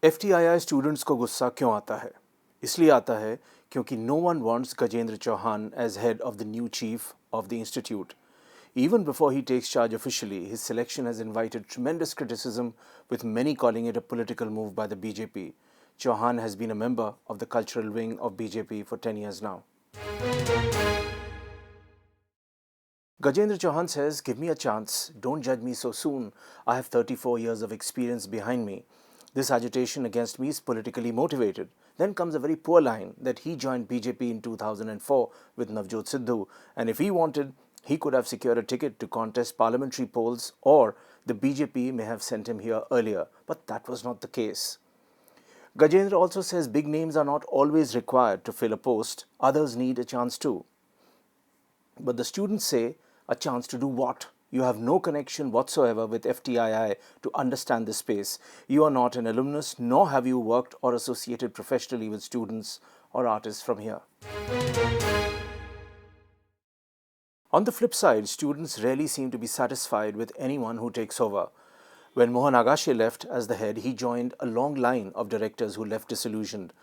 FTII students को गुस्सा क्यों आता है? इसलिए आता है क्योंकि no one wants Gajendra Chauhan as head of the new chief of the institute. Even before he takes charge officially, his selection has invited tremendous criticism, with many calling it a political move by the BJP. Chauhan has been a member of the cultural wing of BJP for 10 years now. Gajendra Chauhan says, "Give me a chance. Don't judge me so soon. I have 34 years of experience behind me. This agitation against me is politically motivated." Then comes a very poor line that he joined BJP in 2004 with Navjot Sidhu, and if he wanted, he could have secured a ticket to contest parliamentary polls, or the BJP may have sent him here earlier, but that was not the case. Gajendra also says big names are not always required to fill a post. Others need a chance too. But the students say, a chance to do what? You have no connection whatsoever with FTII to understand this space. You are not an alumnus, nor have you worked or associated professionally with students or artists from here. On the flip side, students rarely seem to be satisfied with anyone who takes over. When Mohan Agashe left as the head, he joined a long line of directors who left disillusioned.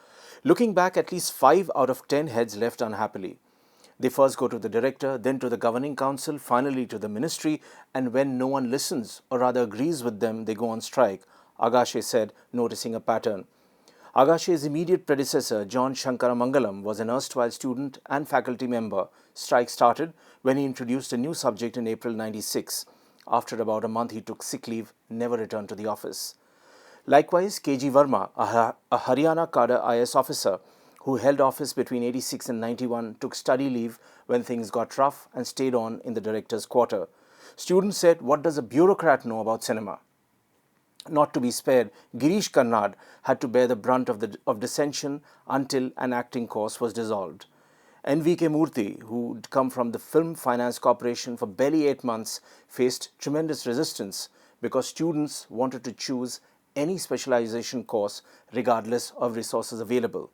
Looking back, at least 5 out of 10 heads left unhappily. They first go to the director, then to the governing council, finally to the ministry, and when no one listens or rather agrees with them, they go on strike, Agashe said, noticing a pattern. Agashe's immediate predecessor, John Shankaramangalam, was an erstwhile student and faculty member. Strike started when he introduced a new subject in April '96. After about a month, he took sick leave, never returned to the office. Likewise, K.G.Varma, a Haryana cadre IS officer, who held office between '86 and '91, took study leave when things got rough and stayed on in the director's quarter. Students said, "What does a bureaucrat know about cinema?" Not to be spared, Girish Karnad had to bear the brunt of dissension until an acting course was dissolved. N.V.K. Murthy, who'd come from the Film Finance Corporation for barely 8 months, faced tremendous resistance because students wanted to choose any specialization course regardless of resources available.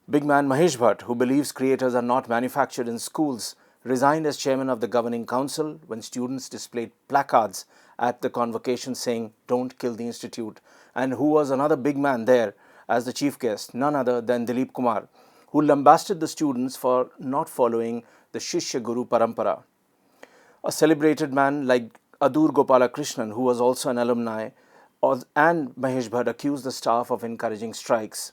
Big man Mahesh Bhatt, who believes creators are not manufactured in schools, resigned as chairman of the governing council when students displayed placards at the convocation saying, "Don't kill the institute." And who was another big man there as the chief guest, none other than Dilip Kumar, who lambasted the students for not following the Shishya Guru Parampara. A celebrated man like Adur Gopalakrishnan, who was also an alumni, and Mahesh Bhatt accused the staff of encouraging strikes.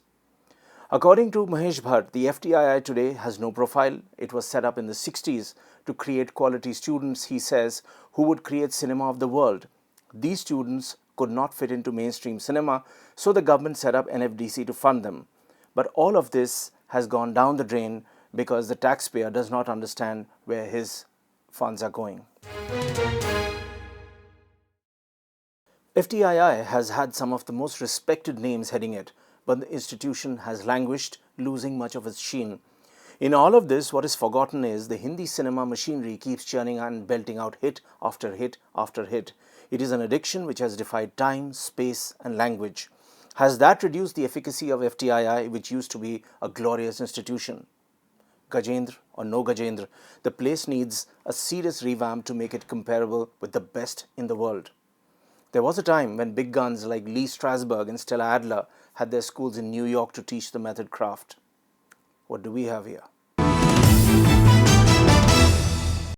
According to Mahesh Bhatt, the FTII today has no profile. It was set up in the '60s to create quality students, he says, who would create cinema of the world. These students could not fit into mainstream cinema, so the government set up NFDC to fund them. But all of this has gone down the drain because the taxpayer does not understand where his funds are going. FTII has had some of the most respected names heading it, but the institution has languished, losing much of its sheen. In all of this, what is forgotten is the Hindi cinema machinery keeps churning and belting out hit after hit after hit. It is an addiction which has defied time, space, and language. Has that reduced the efficacy of FTII, which used to be a glorious institution? Gajendra or no Gajendra, the place needs a serious revamp to make it comparable with the best in the world. There was a time when big guns like Lee Strasberg and Stella Adler had their schools in New York to teach the method craft. What do we have here?